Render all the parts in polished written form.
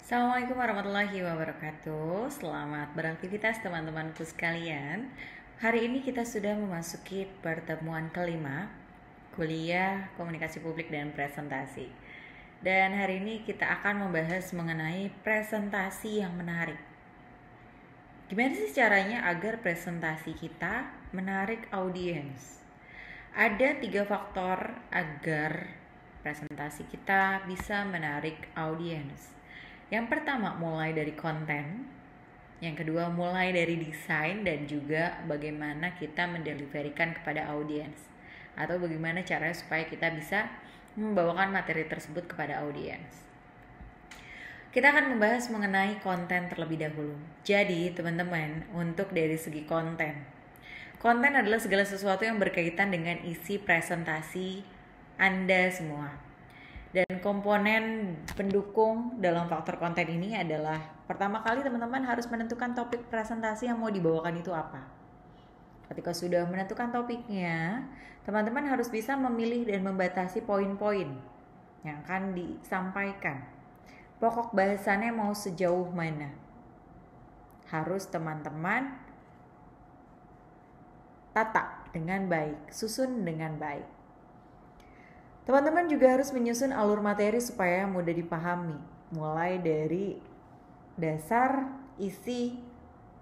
Assalamualaikum warahmatullahi wabarakatuh. Selamat beraktivitas teman-temanku sekalian. Hari ini kita sudah memasuki pertemuan kelima kuliah komunikasi publik dan presentasi. Dan hari ini kita akan membahas mengenai presentasi yang menarik. Gimana sih caranya agar presentasi kita menarik audiens? Ada 3 faktor agar presentasi kita bisa menarik audiens. Yang pertama, mulai dari konten. Yang kedua, mulai dari desain dan juga bagaimana kita mendeliverikan kepada audiens, atau bagaimana caranya supaya kita bisa membawakan materi tersebut kepada audiens. Kita akan membahas mengenai konten terlebih dahulu. Jadi, teman-teman, untuk dari segi konten adalah segala sesuatu yang berkaitan dengan isi presentasi Anda semua. Dan komponen pendukung dalam faktor konten ini adalah, pertama kali teman-teman harus menentukan topik presentasi yang mau dibawakan itu apa. Ketika sudah menentukan topiknya, teman-teman harus bisa memilih dan membatasi poin-poin yang akan disampaikan. Pokok bahasannya mau sejauh mana, harus teman-teman tata dengan baik, susun dengan baik. Teman-teman juga harus menyusun alur materi supaya mudah dipahami, mulai dari dasar, isi,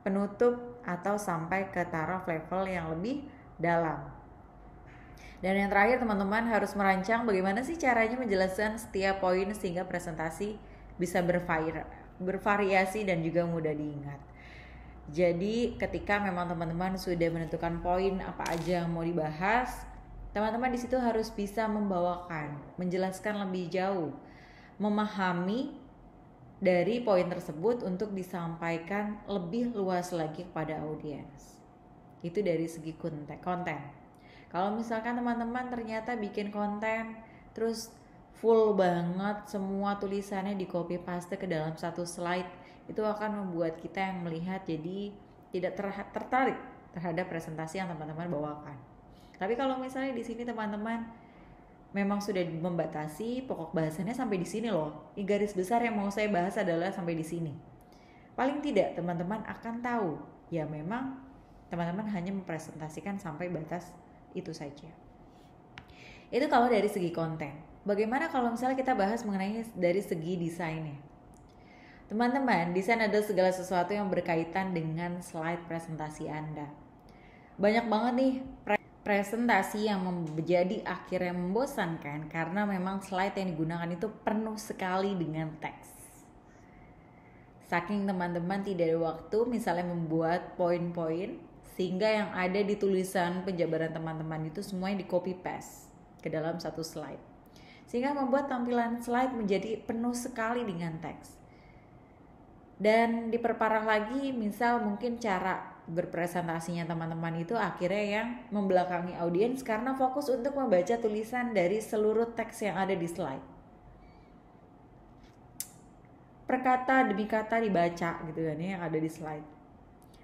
penutup, atau sampai ke taraf level yang lebih dalam. Dan yang terakhir, teman-teman harus merancang bagaimana sih caranya menjelaskan setiap poin sehingga presentasi bisa bervariasi dan juga mudah diingat. Jadi ketika memang teman-teman sudah menentukan poin apa aja yang mau dibahas, teman-teman di situ harus bisa membawakan, menjelaskan lebih jauh, memahami dari poin tersebut untuk disampaikan lebih luas lagi kepada audiens. Itu dari segi konten. Kalau misalkan teman-teman ternyata bikin konten terus full banget, semua tulisannya di copy paste ke dalam satu slide, itu akan membuat kita yang melihat jadi tidak tertarik terhadap presentasi yang teman-teman bawakan. Tapi kalau misalnya di sini teman-teman memang sudah membatasi pokok bahasannya sampai di sini loh. Ini garis besar yang mau saya bahas adalah sampai di sini. Paling tidak teman-teman akan tahu, ya memang teman-teman hanya mempresentasikan sampai batas itu saja. Itu kalau dari segi konten. Bagaimana kalau misalnya kita bahas mengenai dari segi desainnya? Teman-teman, desain adalah segala sesuatu yang berkaitan dengan slide presentasi Anda. Banyak banget nih presentasi yang menjadi akhirnya membosankan karena memang slide yang digunakan itu penuh sekali dengan teks. Saking teman-teman tidak ada waktu misalnya membuat poin-poin, sehingga yang ada di tulisan penjabaran teman-teman itu semuanya di copy paste ke dalam satu slide, sehingga membuat tampilan slide menjadi penuh sekali dengan teks. Dan diperparah lagi, misal mungkin cara berpresentasinya teman-teman itu akhirnya yang membelakangi audiens karena fokus untuk membaca tulisan dari seluruh teks yang ada di slide. Perkata demi kata dibaca gitu kan ya, yang ada di slide.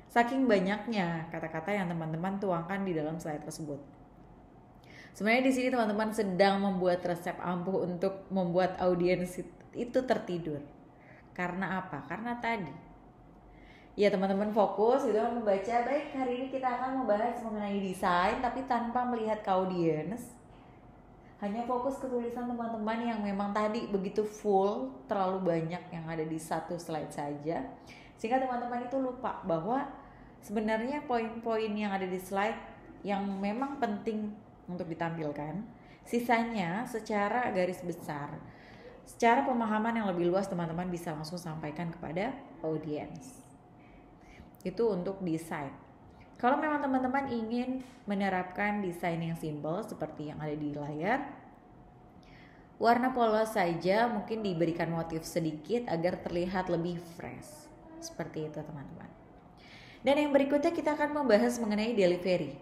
Saking banyaknya kata-kata yang teman-teman tuangkan di dalam slide tersebut. Sebenarnya di sini teman-teman sedang membuat resep ampuh untuk membuat audiens itu tertidur. Karena apa? Karena tadi ya teman-teman fokus gitu membaca. Baik, hari ini kita akan membahas mengenai desain tapi tanpa melihat ke audiens. Hanya fokus ke tulisan teman-teman yang memang tadi begitu full, terlalu banyak yang ada di satu slide saja, sehingga teman-teman itu lupa bahwa sebenarnya poin-poin yang ada di slide yang memang penting untuk ditampilkan, sisanya secara garis besar, secara pemahaman yang lebih luas teman-teman bisa langsung sampaikan kepada audiens. Itu untuk desain. Kalau memang teman-teman ingin menerapkan desain yang simple seperti yang ada di layar, warna polos saja, mungkin diberikan motif sedikit agar terlihat lebih fresh. Seperti itu teman-teman. Dan yang berikutnya kita akan membahas mengenai delivery.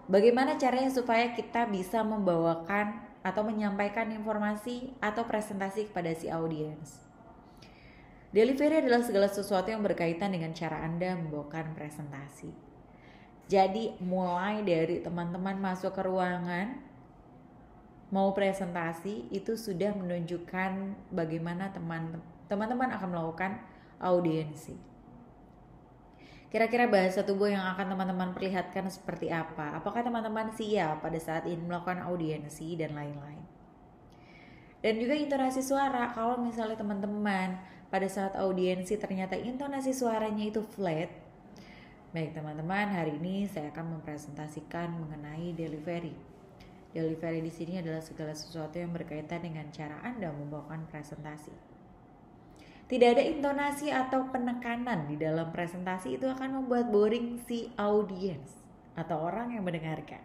Bagaimana caranya supaya kita bisa membawakan atau menyampaikan informasi atau presentasi kepada si audiens. Delivery adalah segala sesuatu yang berkaitan dengan cara Anda membawakan presentasi. Jadi mulai dari teman-teman masuk ke ruangan, mau presentasi itu sudah menunjukkan bagaimana teman-teman akan melakukan audiensi. Kira-kira bahasa tubuh yang akan teman-teman perlihatkan seperti apa? Apakah teman-teman siap pada saat ini melakukan audiensi dan lain-lain? Dan juga intonasi suara, kalau misalnya teman-teman pada saat audiensi ternyata intonasi suaranya itu flat, baik teman-teman, hari ini saya akan mempresentasikan mengenai delivery. Delivery di sini adalah segala sesuatu yang berkaitan dengan cara Anda membawakan presentasi. Tidak ada intonasi atau penekanan di dalam presentasi, itu akan membuat boring si audiens atau orang yang mendengarkan.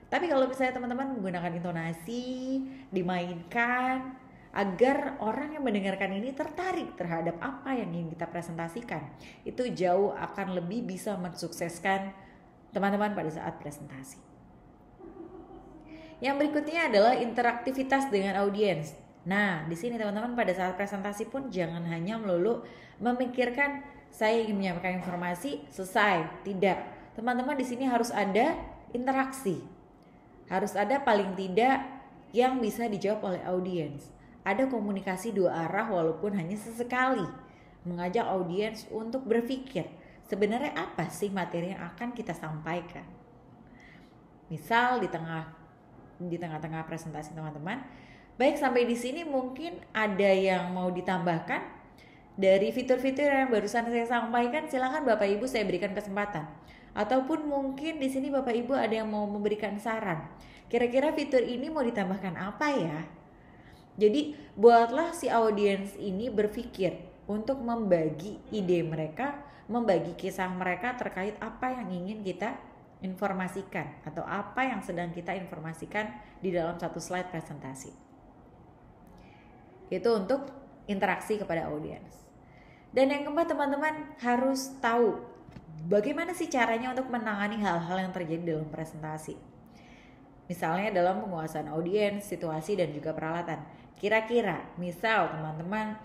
Tapi kalau misalnya teman-teman menggunakan intonasi, dimainkan agar orang yang mendengarkan ini tertarik terhadap apa yang ingin kita presentasikan, itu jauh akan lebih bisa mensukseskan teman-teman pada saat presentasi. Yang berikutnya adalah interaktivitas dengan audiens. Nah, di sini teman-teman pada saat presentasi pun jangan hanya melulu memikirkan saya ingin menyampaikan informasi, selesai. Tidak. Teman-teman di sini harus ada interaksi. Harus ada paling tidak yang bisa dijawab oleh audiens. Ada komunikasi dua arah walaupun hanya sesekali. Mengajak audiens untuk berpikir, sebenarnya apa sih materi yang akan kita sampaikan? Misal di tengah-tengah presentasi teman-teman, baik sampai di sini mungkin ada yang mau ditambahkan dari fitur-fitur yang barusan saya sampaikan, silakan Bapak Ibu saya berikan kesempatan. Ataupun mungkin di sini Bapak Ibu ada yang mau memberikan saran. Kira-kira fitur ini mau ditambahkan apa ya? Jadi buatlah si audiens ini berpikir untuk membagi ide mereka, membagi kisah mereka terkait apa yang ingin kita informasikan atau apa yang sedang kita informasikan di dalam satu slide presentasi. Itu untuk interaksi kepada audiens. Dan yang keempat, teman-teman harus tahu bagaimana sih caranya untuk menangani hal-hal yang terjadi dalam presentasi. Misalnya dalam penguasaan audiens, situasi dan juga peralatan. Kira-kira misal teman-teman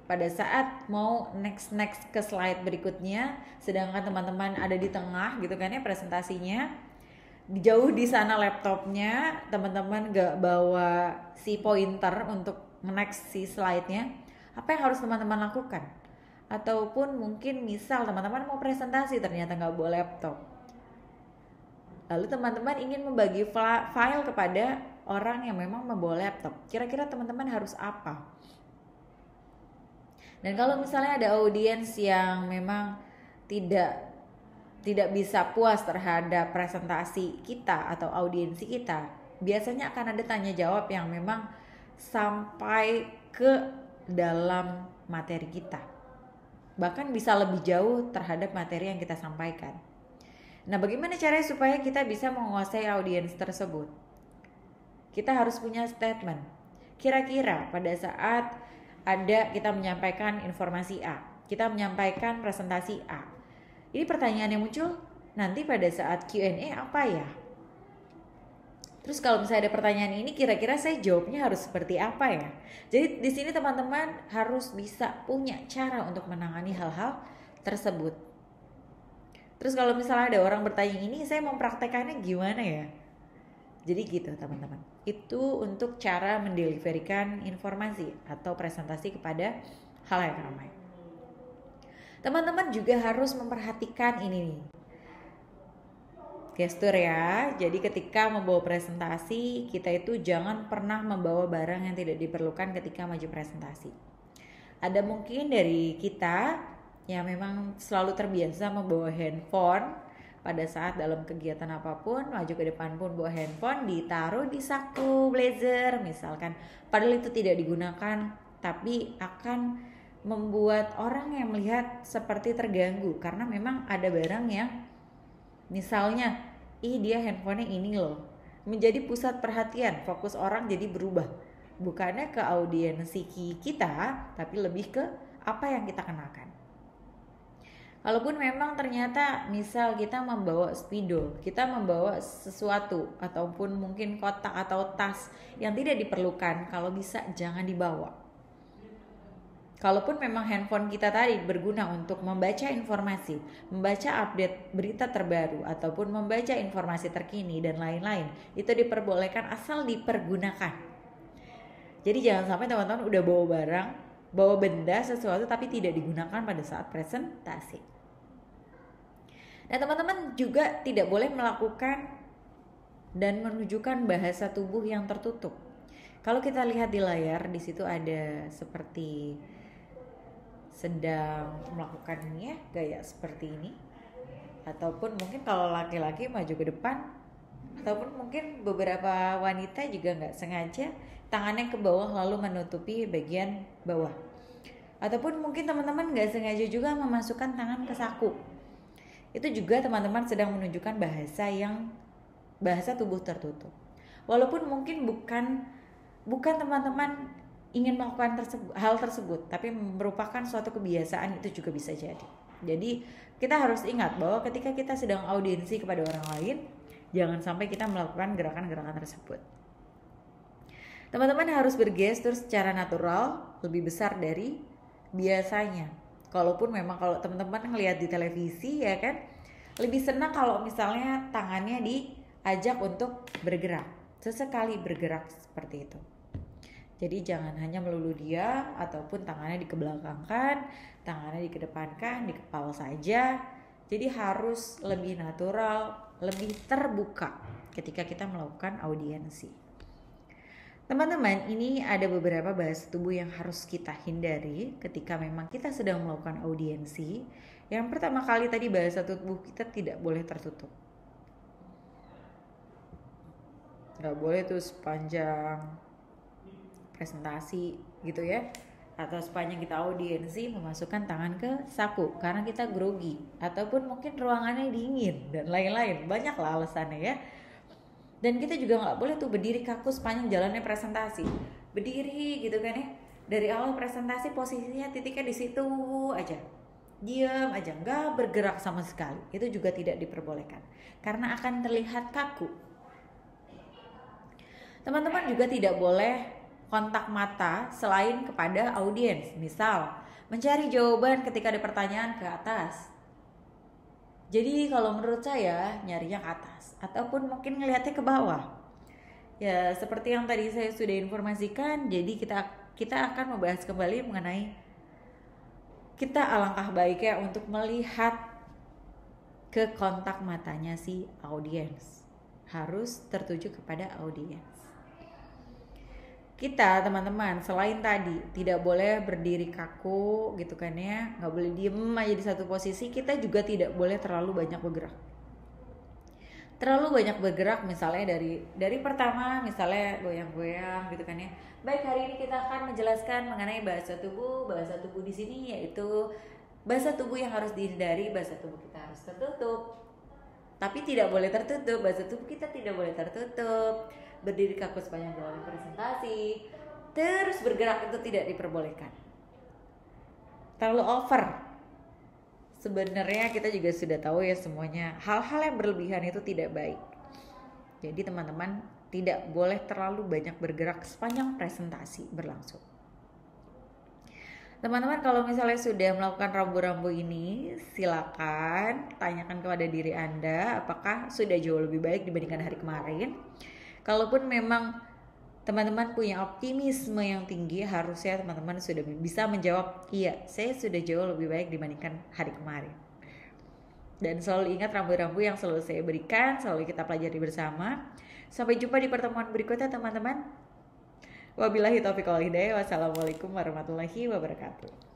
pada saat mau next ke slide berikutnya, sedangkan teman-teman ada di tengah gitu kan ya presentasinya, jauh di sana laptopnya, teman-teman gak bawa si pointer untuk next si slide-nya, apa yang harus teman-teman lakukan? Ataupun mungkin misal teman-teman mau presentasi ternyata nggak bawa laptop, lalu teman-teman ingin membagi file kepada orang yang memang membawa laptop, kira-kira teman-teman harus apa? Dan kalau misalnya ada audiens yang memang tidak bisa puas terhadap presentasi kita atau audiensi kita, biasanya akan ada tanya jawab yang memang sampai ke dalam materi kita, bahkan bisa lebih jauh terhadap materi yang kita sampaikan. Nah, bagaimana caranya supaya kita bisa menguasai audiens tersebut? Kita harus punya statement. Kira-kira pada saat kita menyampaikan informasi A, kita menyampaikan presentasi A, ini pertanyaan yang muncul nanti pada saat Q&A apa ya? Terus kalau misalnya ada pertanyaan ini, kira-kira saya jawabnya harus seperti apa ya? Jadi di sini teman-teman harus bisa punya cara untuk menangani hal-hal tersebut. Terus kalau misalnya ada orang bertanya ini, saya mau praktekannya gimana ya? Jadi gitu teman-teman. Itu untuk cara mendeliverikan informasi atau presentasi kepada halayak ramai. Teman-teman juga harus memperhatikan ini nih, gestur ya. Jadi ketika membawa presentasi, kita itu jangan pernah membawa barang yang tidak diperlukan ketika maju presentasi. Ada mungkin dari kita yang memang selalu terbiasa membawa handphone pada saat dalam kegiatan apapun, maju ke depan pun bawa handphone, ditaruh di saku blazer misalkan, padahal itu tidak digunakan, tapi akan membuat orang yang melihat seperti terganggu karena memang ada barang yang misalnya, dia handphonenya ini loh, menjadi pusat perhatian, fokus orang jadi berubah, bukannya ke audiensi kita, tapi lebih ke apa yang kita kenakan. Kalaupun memang ternyata misal kita membawa spidol, kita membawa sesuatu ataupun mungkin kotak atau tas yang tidak diperlukan, kalau bisa jangan dibawa. Kalaupun memang handphone kita tadi berguna untuk membaca informasi, membaca update berita terbaru, ataupun membaca informasi terkini dan lain-lain, itu diperbolehkan asal dipergunakan. Jadi jangan sampai teman-teman udah bawa barang, bawa benda sesuatu tapi tidak digunakan pada saat presentasi. Nah, teman-teman juga tidak boleh melakukan dan menunjukkan bahasa tubuh yang tertutup. Kalau kita lihat di layar, di situ ada seperti sedang melakukan ini ya, gaya seperti ini. Ataupun mungkin kalau laki-laki maju ke depan, ataupun mungkin beberapa wanita juga nggak sengaja tangannya ke bawah lalu menutupi bagian bawah. Ataupun mungkin teman-teman nggak sengaja juga memasukkan tangan ke saku. Itu juga teman-teman sedang menunjukkan bahasa tubuh tertutup. Walaupun mungkin bukan teman-teman ingin melakukan hal tersebut, tapi merupakan suatu kebiasaan, itu juga bisa jadi. Jadi kita harus ingat bahwa ketika kita sedang audiensi kepada orang lain, jangan sampai kita melakukan gerakan-gerakan tersebut. Teman-teman harus bergestur secara natural, lebih besar dari biasanya. Kalaupun memang kalau teman-teman ngelihat di televisi ya kan, lebih senang kalau misalnya tangannya diajak untuk bergerak, sesekali bergerak seperti itu. Jadi jangan hanya melulu diam ataupun tangannya dikebelakangkan, tangannya dikedepankan, di kepala saja. Jadi harus lebih natural, lebih terbuka ketika kita melakukan audiensi. Teman-teman, ini ada beberapa bahasa tubuh yang harus kita hindari ketika memang kita sedang melakukan audiensi. Yang pertama kali tadi, bahasa tubuh kita tidak boleh tertutup. Gak boleh tuh sepanjang presentasi gitu ya, atau sepanjang kita audiensi memasukkan tangan ke saku karena kita grogi, ataupun mungkin ruangannya dingin dan lain-lain, banyaklah alasannya ya. Dan kita juga nggak boleh tuh berdiri kaku sepanjang jalannya presentasi, berdiri gitu kan ya, dari awal presentasi posisinya titiknya di situ aja, diam aja, nggak bergerak sama sekali. Itu juga tidak diperbolehkan karena akan terlihat kaku. Teman-teman juga tidak boleh kontak mata selain kepada audiens. Misal, mencari jawaban ketika ada pertanyaan ke atas. Jadi kalau menurut saya nyarinya ke atas, ataupun mungkin ngelihatnya ke bawah. Ya seperti yang tadi saya sudah informasikan, jadi kita akan membahas kembali mengenai kita alangkah baiknya untuk melihat ke kontak matanya si audiens. Harus tertuju kepada audiens. Kita teman-teman selain tadi tidak boleh berdiri kaku gitu kan ya, nggak boleh diem aja di satu posisi, kita juga tidak boleh terlalu banyak bergerak. Terlalu banyak bergerak misalnya dari pertama misalnya goyang-goyang gitu kan ya. Baik, hari ini kita akan menjelaskan mengenai bahasa tubuh. Bahasa tubuh di sini yaitu bahasa tubuh yang harus dihindari. Bahasa tubuh kita harus tertutup, tapi tidak boleh tertutup. Bahasa tubuh kita tidak boleh tertutup. Berdiri kaku sepanjang jalan presentasi, terus bergerak itu tidak diperbolehkan. Terlalu over. Sebenarnya kita juga sudah tahu ya semuanya, hal-hal yang berlebihan itu tidak baik. Jadi teman-teman tidak boleh terlalu banyak bergerak sepanjang presentasi berlangsung. Teman-teman kalau misalnya sudah melakukan rambu-rambu ini, silakan tanyakan kepada diri Anda apakah sudah jauh lebih baik dibandingkan hari kemarin. Kalaupun memang teman-teman punya optimisme yang tinggi, harusnya teman-teman sudah bisa menjawab, iya, saya sudah jauh lebih baik dibandingkan hari kemarin. Dan selalu ingat rambu-rambu yang selalu saya berikan, selalu kita pelajari bersama. Sampai jumpa di pertemuan berikutnya teman-teman. Wabillahi taufiq wal hidayah. Wassalamualaikum warahmatullahi wabarakatuh.